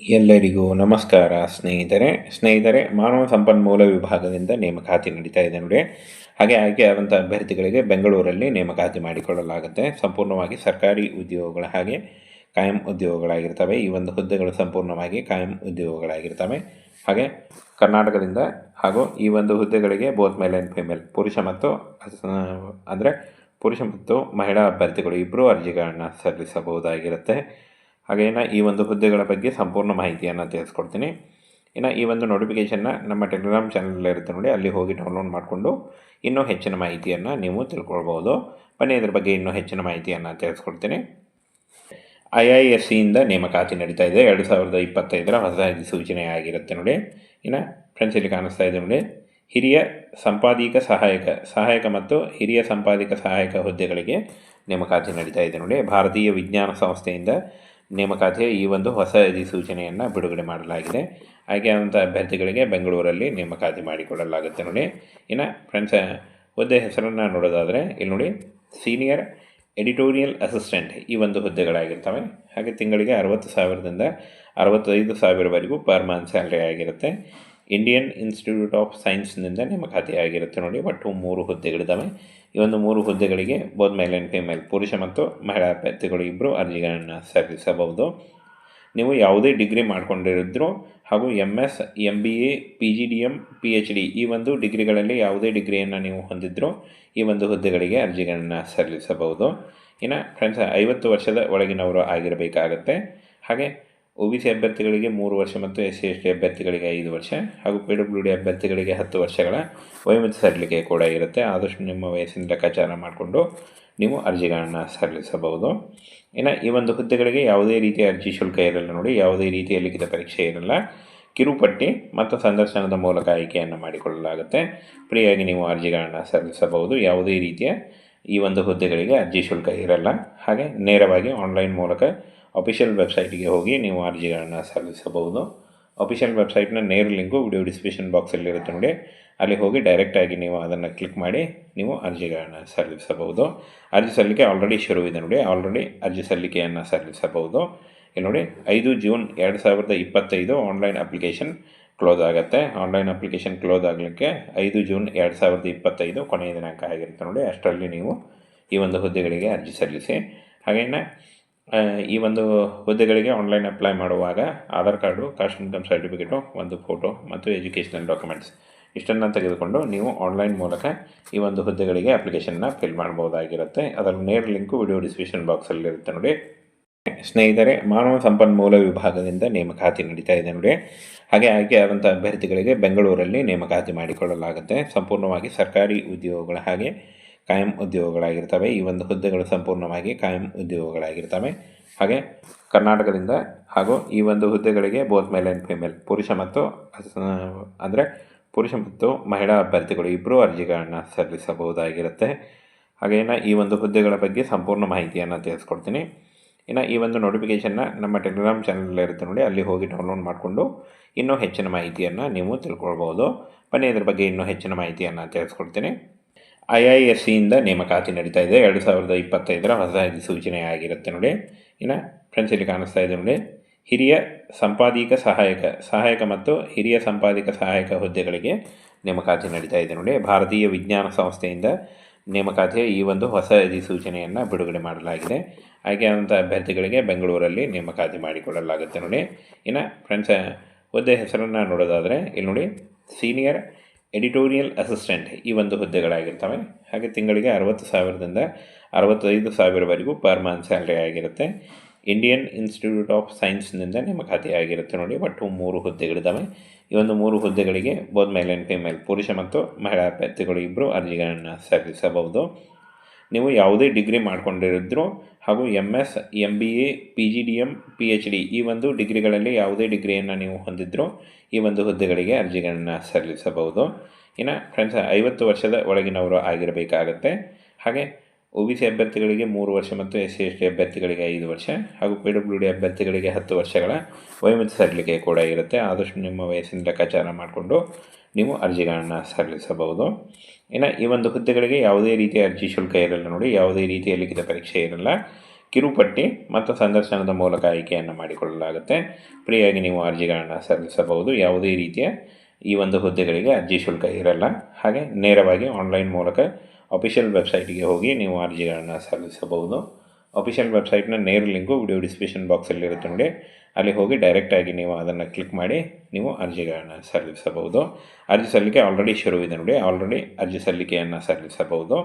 ಎಲ್ಲರಿಗೂ ನಮಸ್ಕಾರ ಸ್ನೇಹಿತರೆ ಮಾನವ ಸಂಪನ್ಮೂಲ ವಿಭಾಗದಿಂದ ನೇಮಕಾತಿ ನಡೀತಾ ಇದೆ ನೋಡಿ. ಹಾಗೆ ಆಯ್ಕೆಯಾದಂಥ ಅಭ್ಯರ್ಥಿಗಳಿಗೆ ಬೆಂಗಳೂರಲ್ಲಿ ನೇಮಕಾತಿ ಮಾಡಿಕೊಳ್ಳಲಾಗುತ್ತೆ. ಸಂಪೂರ್ಣವಾಗಿ ಸರ್ಕಾರಿ ಉದ್ಯೋಗಗಳ ಹಾಗೆ ಕಾಯಂ ಉದ್ಯೋಗಗಳಾಗಿರ್ತವೆ. ಈ ಒಂದು ಹುದ್ದೆಗಳು ಸಂಪೂರ್ಣವಾಗಿ ಕಾಯಂ ಉದ್ಯೋಗಗಳಾಗಿರ್ತವೆ. ಹಾಗೆ ಕರ್ನಾಟಕದಿಂದ ಹಾಗೂ ಈ ಒಂದು ಹುದ್ದೆಗಳಿಗೆ ಬೋತ್ ಮೇಲ್ ಆ್ಯಂಡ್ ಫಿಮೇಲ್ ಪುರುಷ ಮತ್ತು ಮಹಿಳಾ ಅಭ್ಯರ್ಥಿಗಳು ಇಬ್ಬರೂ ಅರ್ಜಿಗಳನ್ನು ಸಲ್ಲಿಸಬಹುದಾಗಿರುತ್ತೆ. ಹಾಗೇನ ಈ ಒಂದು ಹುದ್ದೆಗಳ ಬಗ್ಗೆ ಸಂಪೂರ್ಣ ಮಾಹಿತಿಯನ್ನು ತಿಳಿಸ್ಕೊಡ್ತೀನಿ. ಇನ್ನು ಈ ಒಂದು ನೋಟಿಫಿಕೇಷನ್ನ ನಮ್ಮ ಟೆಲಿಗ್ರಾಮ್ ಚಾನಲ್ ಇರುತ್ತೆ ನೋಡಿ, ಅಲ್ಲಿ ಹೋಗಿ ಡೌನ್ಲೋಡ್ ಮಾಡಿಕೊಂಡು ಇನ್ನೂ ಹೆಚ್ಚಿನ ಮಾಹಿತಿಯನ್ನು ನೀವು ತಿಳ್ಕೊಳ್ಬೋದು. ಬನ್ನಿ ಇದರ ಬಗ್ಗೆ ಇನ್ನೂ ಹೆಚ್ಚಿನ ಮಾಹಿತಿಯನ್ನು ತಿಳಿಸ್ಕೊಡ್ತೀನಿ. IISCಯಿಂದ ನೇಮಕಾತಿ ನಡೀತಾ ಇದೆ. 2025 ಹೊಸ ಅಧಿಸೂಚನೆ ಆಗಿರುತ್ತೆ ನೋಡಿ. ಇನ್ನು ಫ್ರೆಂಡ್ಸ್ ಇಲ್ಲಿ ಕಾಣಿಸ್ತಾ ಇದೆ ನೋಡಿ, ಹಿರಿಯ ಸಂಪಾದಿಕ ಸಹಾಯಕ ಮತ್ತು ಹಿರಿಯ ಸಂಪಾದಿಕ ಸಹಾಯಕ ಹುದ್ದೆಗಳಿಗೆ ನೇಮಕಾತಿ ನಡೀತಾ ಇದೆ ನೋಡಿ. ಭಾರತೀಯ ವಿಜ್ಞಾನ ಸಂಸ್ಥೆಯಿಂದ ನೇಮಕಾತಿಯ ಈ ಒಂದು ಹೊಸ ಅಧಿಸೂಚನೆಯನ್ನು ಬಿಡುಗಡೆ ಮಾಡಲಾಗಿದೆ. ಆಯ್ಕೆಯಾದಂಥ ಅಭ್ಯರ್ಥಿಗಳಿಗೆ ಬೆಂಗಳೂರಲ್ಲಿ ನೇಮಕಾತಿ ಮಾಡಿಕೊಳ್ಳಲಾಗುತ್ತೆ ನೋಡಿ. ಇನ್ನು ಫ್ರೆಂಡ್ಸ್ ಹುದ್ದೆ ಹೆಸರನ್ನು ನೋಡೋದಾದರೆ ಇಲ್ಲಿ ನೋಡಿ, ಸೀನಿಯರ್ ಎಡಿಟೋರಿಯಲ್ ಅಸಿಸ್ಟೆಂಟ್ ಈ ಒಂದು ಹುದ್ದೆಗಳಾಗಿರ್ತವೆ. ಹಾಗೆ ತಿಂಗಳಿಗೆ 60,000ದಿಂದ 65,000ವರೆಗೂ ಪರ್ ಮಂತ್ ಸ್ಯಾಲ್ರಿ ಆಗಿರುತ್ತೆ. ಇಂಡಿಯನ್ ಇನ್ಸ್ಟಿಟ್ಯೂಟ್ ಆಫ್ ಸೈನ್ಸ್ನಿಂದ ನೇಮಕಾತಿ ಆಗಿರುತ್ತೆ ನೋಡಿ. ಒಟ್ಟು 3 ಹುದ್ದೆಗಳಿದ್ದಾವೆ. ಈ ಒಂದು 3 ಹುದ್ದೆಗಳಿಗೆ ಬೋತ್ ಮೇಲ್ ಆ್ಯಂಡ್ ಫಿಮೇಲ್ ಪುರುಷ ಮತ್ತು ಮಹಿಳಾ ಅಭ್ಯರ್ಥಿಗಳು ಇಬ್ಬರು ಅರ್ಜಿಗಳನ್ನು ಸಲ್ಲಿಸಬಹುದು. ನೀವು ಯಾವುದೇ ಡಿಗ್ರಿ ಮಾಡಿಕೊಂಡಿರಿದ್ರು ಹಾಗೂ MS, MBA, PGDM, PhD ಈ ಒಂದು ಡಿಗ್ರಿಗಳಲ್ಲಿ ಯಾವುದೇ ಡಿಗ್ರಿಯನ್ನು ನೀವು ಹೊಂದಿದ್ರು ಈ ಒಂದು ಹುದ್ದೆಗಳಿಗೆ ಅರ್ಜಿಗಳನ್ನು ಸಲ್ಲಿಸಬಹುದು. ಇನ್ನು ಫ್ರೆಂಡ್ಸ್ 50 ವರ್ಷದ ಒಳಗಿನವರು ಆಗಿರಬೇಕಾಗತ್ತೆ. ಹಾಗೆ OBC ಅಭ್ಯರ್ಥಿಗಳಿಗೆ 3 ವರ್ಷ ಮತ್ತು SC/ST ಅಭ್ಯರ್ಥಿಗಳಿಗೆ 5 ವರ್ಷ ಹಾಗೂ PWD ಅಭ್ಯರ್ಥಿಗಳಿಗೆ 10 ವರ್ಷಗಳ ವಯೋಮಿತಿ ಸಡಿಲಿಕೆ ಕೂಡ ಇರುತ್ತೆ. ಆದಷ್ಟು ನಿಮ್ಮ ವಯಸ್ಸಿನ ಲೆಕ್ಕಾಚಾರ ಮಾಡಿಕೊಂಡು ನೀವು ಅರ್ಜಿಗಳನ್ನು ಸಲ್ಲಿಸಬಹುದು. ಇನ್ನು ಈ ಒಂದು ಹುದ್ದೆಗಳಿಗೆ ಯಾವುದೇ ರೀತಿಯ ಅರ್ಜಿ ಶುಲ್ಕ ಇರಲ್ಲ ನೋಡಿ, ಯಾವುದೇ ರೀತಿಯ ಲಿಖಿತ ಪರೀಕ್ಷೆ ಇರಲ್ಲ. ಕಿರುಪಟ್ಟಿ ಮತ್ತು ಸಂದರ್ಶನದ ಮೂಲಕ ಆಯ್ಕೆಯನ್ನು ಮಾಡಿಕೊಳ್ಳಲಾಗುತ್ತೆ. ಫ್ರೀಯಾಗಿ ನೀವು ಅರ್ಜಿಗಳನ್ನು ಸಲ್ಲಿಸಬಹುದು. ಯಾವುದೇ ರೀತಿಯ ಈ ಒಂದು ಹುದ್ದೆಗಳಿಗೆ ಅರ್ಜಿ ಶುಲ್ಕ ಇರಲ್ಲ. ಹಾಗೆ ನೇರವಾಗಿ ಆನ್ಲೈನ್ ಮೂಲಕ ಅಫಿಷಿಯಲ್ ವೆಬ್ಸೈಟಿಗೆ ಹೋಗಿ ನೀವು ಅರ್ಜಿಗಳನ್ನು ಸಲ್ಲಿಸಬಹುದು. ಅಫಿಷಿಯಲ್ ವೆಬ್ಸೈಟ್ನ ನೇರ ಲಿಂಕು ವಿಡಿಯೋ ಡಿಸ್ಕ್ರಿಪ್ಷನ್ ಬಾಕ್ಸಲ್ಲಿರುತ್ತೆ ನೋಡಿ, ಅಲ್ಲಿ ಹೋಗಿ ಡೈರೆಕ್ಟಾಗಿ ನೀವು ಅದನ್ನು ಕ್ಲಿಕ್ ಮಾಡಿ ನೀವು ಅರ್ಜಿಗಳನ್ನು ಸಲ್ಲಿಸಬಹುದು. ಅರ್ಜಿ ಸಲ್ಲಿಕೆ ಆಲ್ರೆಡಿ ಶುರುವಿದೆ ನೋಡಿ, ಆಲ್ರೆಡಿ ಅರ್ಜಿ ಸಲ್ಲಿಕೆಯನ್ನು ಸಲ್ಲಿಸಬಹುದು. ಇಲ್ಲಿ ನೋಡಿ, 5 ಜೂನ್ 2025 ಆನ್ಲೈನ್ ಅಪ್ಲಿಕೇಶನ್ ಕ್ಲೋಸ್ ಆಗುತ್ತೆ. ಆನ್ಲೈನ್ ಅಪ್ಲಿಕೇಶನ್ ಕ್ಲೋಸ್ ಆಗಲಿಕ್ಕೆ 5 ಜೂನ್ 2025 ಕೊನೆಯ ದಿನಾಂಕ ಆಗಿರುತ್ತೆ ನೋಡಿ. ಅಷ್ಟರಲ್ಲಿ ನೀವು ಈ ಒಂದು ಹುದ್ದೆಗಳಿಗೆ ಅರ್ಜಿ ಸಲ್ಲಿಸಿ. ಹಾಗೆಯೇ ಈ ಒಂದು ಹುದ್ದೆಗಳಿಗೆ ಆನ್ಲೈನ್ ಅಪ್ಲೈ ಮಾಡುವಾಗ Aadhaar card, caste income certificate, ಒಂದು ಫೋಟೋ ಮತ್ತು ಎಜುಕೇಷನಲ್ ಡಾಕ್ಯುಮೆಂಟ್ಸ್ ಇಷ್ಟನ್ನು ತೆಗೆದುಕೊಂಡು ನೀವು ಆನ್ಲೈನ್ ಮೂಲಕ ಈ ಒಂದು ಹುದ್ದೆಗಳಿಗೆ ಅಪ್ಲಿಕೇಶನ್ನ ಫಿಲ್ ಮಾಡ್ಬೋದಾಗಿರುತ್ತೆ. ಅದರ ನೇರ ಲಿಂಕು ವಿಡಿಯೋ ಡಿಸ್ಕ್ರಿಪ್ಷನ್ ಬಾಕ್ಸಲ್ಲಿರುತ್ತೆ ನೋಡಿ. ಸ್ನೇಹಿತರೆ, ಮಾನವ ಸಂಪನ್ಮೂಲ ವಿಭಾಗದಿಂದ ನೇಮಕಾತಿ ನಡೀತಾ ಇದೆ ನೋಡಿ. ಹಾಗೆ ಆಯ್ಕೆಯಾದಂಥ ಅಭ್ಯರ್ಥಿಗಳಿಗೆ ಬೆಂಗಳೂರಲ್ಲಿ ನೇಮಕಾತಿ ಮಾಡಿಕೊಳ್ಳಲಾಗುತ್ತೆ. ಸಂಪೂರ್ಣವಾಗಿ ಸರ್ಕಾರಿ ಉದ್ಯೋಗಗಳ ಹಾಗೆ ಕಾಯಂ ಉದ್ಯೋಗಗಳಾಗಿರ್ತವೆ. ಈ ಒಂದು ಹುದ್ದೆಗಳು ಸಂಪೂರ್ಣವಾಗಿ ಕಾಯಂ ಉದ್ಯೋಗಗಳಾಗಿರ್ತವೆ. ಹಾಗೆ ಕರ್ನಾಟಕದಿಂದ ಹಾಗೂ ಈ ಒಂದು ಹುದ್ದೆಗಳಿಗೆ ಬೋತ್ ಮೇಲ್ ಆ್ಯಂಡ್ ಫಿಮೇಲ್ ಪುರುಷ ಮತ್ತು ಮಹಿಳಾ ಅಭ್ಯರ್ಥಿಗಳು ಇಬ್ಬರೂ ಅರ್ಜಿಗಳನ್ನು ಸಲ್ಲಿಸಬಹುದಾಗಿರುತ್ತೆ. ಹಾಗೇನ ಈ ಒಂದು ಹುದ್ದೆಗಳ ಬಗ್ಗೆ ಸಂಪೂರ್ಣ ಮಾಹಿತಿಯನ್ನು ತಿಳಿಸ್ಕೊಡ್ತೀನಿ. ಇನ್ನು ಈ ಒಂದು ನೋಟಿಫಿಕೇಷನ್ನ ನಮ್ಮ ಟೆಲಿಗ್ರಾಮ್ ಚಾನಲ್ ಇರುತ್ತೆ ನೋಡಿ, ಅಲ್ಲಿ ಹೋಗಿ ಡೌನ್ಲೋಡ್ ಮಾಡಿಕೊಂಡು ಇನ್ನೂ ಹೆಚ್ಚಿನ ಮಾಹಿತಿಯನ್ನು ನೀವು ತಿಳ್ಕೊಳ್ಬೋದು. ಬನ್ನಿ ಇದರ ಬಗ್ಗೆ ಇನ್ನೂ ಹೆಚ್ಚಿನ ಮಾಹಿತಿಯನ್ನು ತಿಳಿಸ್ಕೊಡ್ತೀನಿ. IISCಯಿಂದ ನೇಮಕಾತಿ ನಡೀತಾ ಇದೆ. 2025 ಹೊಸ ಅಧಿಸೂಚನೆ ಆಗಿರುತ್ತೆ ನೋಡಿ. ಇನ್ನು ಫ್ರೆಂಡ್ಸ್ ಇಲ್ಲಿ ಕಾಣಿಸ್ತಾ ಇದೆ ನೋಡಿ, ಹಿರಿಯ ಸಂಪಾದಿಕ ಸಹಾಯಕ ಮತ್ತು ಹಿರಿಯ ಸಂಪಾದಿಕ ಸಹಾಯಕ ಹುದ್ದೆಗಳಿಗೆ ನೇಮಕಾತಿ ನಡೀತಾ ಇದೆ ನೋಡಿ. ಭಾರತೀಯ ವಿಜ್ಞಾನ ಸಂಸ್ಥೆಯಿಂದ ನೇಮಕಾತಿಯ ಈ ಒಂದು ಹೊಸ ಅಧಿಸೂಚನೆಯನ್ನು ಬಿಡುಗಡೆ ಮಾಡಲಾಗಿದೆ. ಆಯ್ಕೆಯಾದಂಥ ಅಭ್ಯರ್ಥಿಗಳಿಗೆ ಬೆಂಗಳೂರಲ್ಲಿ ನೇಮಕಾತಿ ಮಾಡಿಕೊಳ್ಳಲಾಗುತ್ತೆ ನೋಡಿ. ಇನ್ನು ಫ್ರೆಂಡ್ಸ್ ಹುದ್ದೆ ಹೆಸರನ್ನು ನೋಡೋದಾದರೆ ಇಲ್ಲಿ ನೋಡಿ, ಸೀನಿಯರ್ ಎಡಿಟೋರಿಯಲ್ ಅಸಿಸ್ಟೆಂಟ್ ಈ ಒಂದು ಹುದ್ದೆಗಳಾಗಿರ್ತವೆ. ಹಾಗೆ ತಿಂಗಳಿಗೆ 60,000ದಿಂದ 65,000ವರೆಗೂ ಪರ್ ಮಂತ್ ಸ್ಯಾಲ್ರಿ ಆಗಿರುತ್ತೆ. ಇಂಡಿಯನ್ ಇನ್ಸ್ಟಿಟ್ಯೂಟ್ ಆಫ್ ಸೈನ್ಸ್ನಿಂದ ನೇಮಕಾತಿ ಆಗಿರುತ್ತೆ ನೋಡಿ. ಒಟ್ಟು 3 ಹುದ್ದೆಗಳಿದ್ದಾವೆ. ಈ ಒಂದು 3 ಹುದ್ದೆಗಳಿಗೆ ಬೋತ್ ಮೇಲ್ ಆ್ಯಂಡ್ ಫಿಮೇಲ್ ಪುರುಷ ಮತ್ತು ಮಹಿಳಾ ಅಭ್ಯರ್ಥಿಗಳು ಇಬ್ಬರು ಅರ್ಜಿಗಳನ್ನು ಸಲ್ಲಿಸಬಹುದು. ನೀವು ಯಾವುದೇ ಡಿಗ್ರಿ ಮಾಡಿಕೊಂಡಿರಿದ್ರು ಹಾಗೂ MS, MBA, PGDM, PhD ಈ ಒಂದು ಡಿಗ್ರಿಗಳಲ್ಲಿ ಯಾವುದೇ ಡಿಗ್ರಿಯನ್ನು ನೀವು ಹೊಂದಿದ್ರು ಈ ಒಂದು ಹುದ್ದೆಗಳಿಗೆ ಅರ್ಜಿಗಳನ್ನು ಸಲ್ಲಿಸಬಹುದು. ಇನ್ನು ಫ್ರೆಂಡ್ಸ್ 50 ವರ್ಷದ ಒಳಗಿನವರು ಆಗಿರಬೇಕಾಗತ್ತೆ. ಹಾಗೆ OBC ಅಭ್ಯರ್ಥಿಗಳಿಗೆ 3 ವರ್ಷ ಮತ್ತು SC/ST ಅಭ್ಯರ್ಥಿಗಳಿಗೆ 5 ವರ್ಷ ಹಾಗೂ PWD ಅಭ್ಯರ್ಥಿಗಳಿಗೆ 10 ವರ್ಷಗಳ ವಯೋಮಿತಿ ಸಡಿಲಿಕೆ ಕೂಡ ಇರುತ್ತೆ. ಆದಷ್ಟು ನಿಮ್ಮ ವಯಸ್ಸಿನ ಲೆಕ್ಕಾಚಾರ ಮಾಡಿಕೊಂಡು ನೀವು ಅರ್ಜಿಗಳನ್ನು ಸಲ್ಲಿಸಬಹುದು. ಇನ್ನು ಈ ಒಂದು ಹುದ್ದೆಗಳಿಗೆ ಯಾವುದೇ ರೀತಿಯ ಅರ್ಜಿ ಶುಲ್ಕ ಇರಲ್ಲ ನೋಡಿ, ಯಾವುದೇ ರೀತಿಯ ಲಿಖಿತ ಪರೀಕ್ಷೆ ಇರಲ್ಲ. ಕಿರುಪಟ್ಟಿ ಮತ್ತು ಸಂದರ್ಶನದ ಮೂಲಕ ಆಯ್ಕೆಯನ್ನು ಮಾಡಿಕೊಳ್ಳಲಾಗುತ್ತೆ. ಫ್ರೀಯಾಗಿ ನೀವು ಅರ್ಜಿಗಳನ್ನು ಸಲ್ಲಿಸಬಹುದು. ಯಾವುದೇ ರೀತಿಯ ಈ ಒಂದು ಹುದ್ದೆಗಳಿಗೆ ಅರ್ಜಿ ಶುಲ್ಕ ಇರಲ್ಲ. ಹಾಗೆ ನೇರವಾಗಿ ಆನ್ಲೈನ್ ಮೂಲಕ ಅಫಿಷಿಯಲ್ ವೆಬ್ಸೈಟಿಗೆ ಹೋಗಿ ನೀವು ಅರ್ಜಿಗಳನ್ನು ಸಲ್ಲಿಸಬಹುದು. ಅಫಿಷಿಯಲ್ ವೆಬ್ಸೈಟ್ನ ನೇರ ಲಿಂಕು ವಿಡಿಯೋ ಡಿಸ್ಕ್ರಿಪ್ಷನ್ ಬಾಕ್ಸಲ್ಲಿರುತ್ತೆ ನೋಡಿ, ಅಲ್ಲಿ ಹೋಗಿ ಡೈರೆಕ್ಟಾಗಿ ನೀವು ಅದನ್ನು ಕ್ಲಿಕ್ ಮಾಡಿ ನೀವು ಅರ್ಜಿಗಳನ್ನು ಸಲ್ಲಿಸಬಹುದು. ಅರ್ಜಿ ಸಲ್ಲಿಕೆ ಆಲ್ರೆಡಿ ಶುರುವಿದೆ ನೋಡಿ, ಆಲ್ರೆಡಿ ಅರ್ಜಿ ಸಲ್ಲಿಕೆಯನ್ನು ಸಲ್ಲಿಸಬಹುದು.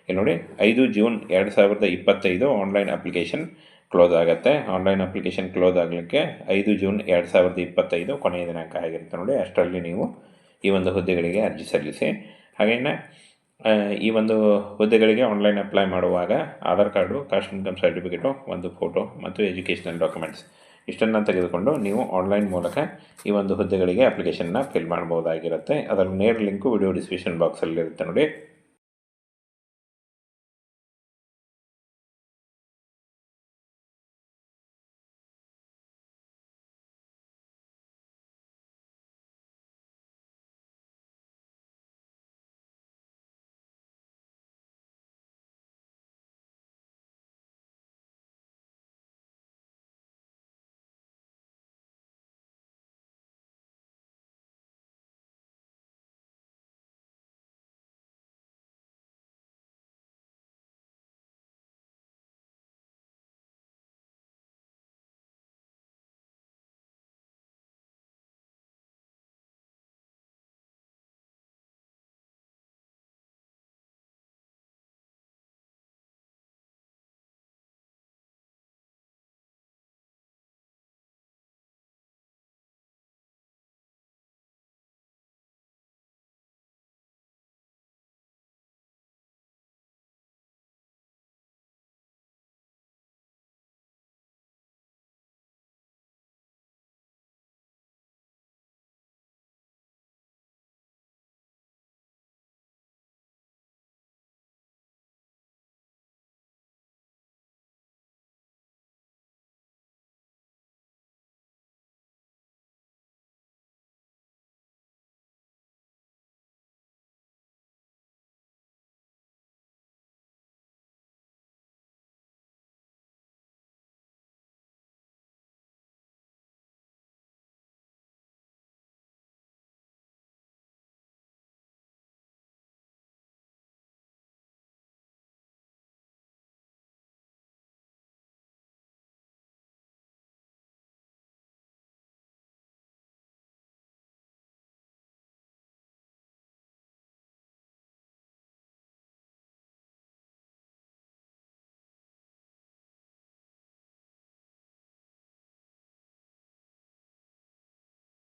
ಇಲ್ಲಿ ನೋಡಿ 5 ಜೂನ್ 2025 ಆನ್ಲೈನ್ ಅಪ್ಲಿಕೇಶನ್ ಕ್ಲೋಸ್ ಆಗುತ್ತೆ. ಆನ್ಲೈನ್ ಅಪ್ಲಿಕೇಶನ್ ಕ್ಲೋಸ್ ಆಗಲಿಕ್ಕೆ 5 ಜೂನ್ 2025 ಕೊನೆಯ ದಿನಾಂಕ ಆಗಿರುತ್ತೆ ನೋಡಿ. ಅಷ್ಟರಲ್ಲಿ ನೀವು ಈ ಒಂದು ಹುದ್ದೆಗಳಿಗೆ ಅರ್ಜಿ ಸಲ್ಲಿಸಿ. ಹಾಗೆಯೇ ಈ ಒಂದು ಹುದ್ದೆಗಳಿಗೆ ಆನ್ಲೈನ್ ಅಪ್ಲೈ ಮಾಡುವಾಗ Aadhaar card, caste income certificate, ಒಂದು ಫೋಟೋ ಮತ್ತು ಎಜುಕೇಷನಲ್ ಡಾಕ್ಯುಮೆಂಟ್ಸ್ ಇಷ್ಟನ್ನು ತೆಗೆದುಕೊಂಡು ನೀವು ಆನ್ಲೈನ್ ಮೂಲಕ ಈ ಒಂದು ಹುದ್ದೆಗಳಿಗೆ ಅಪ್ಲಿಕೇಶನ್ನ ಫಿಲ್ ಮಾಡ್ಬೋದಾಗಿರುತ್ತೆ. ಅದರ ನೇರ ಲಿಂಕು ವಿಡಿಯೋ ಡಿಸ್ಕ್ರಿಪ್ಷನ್ ಬಾಕ್ಸಲ್ಲಿರುತ್ತೆ ನೋಡಿ,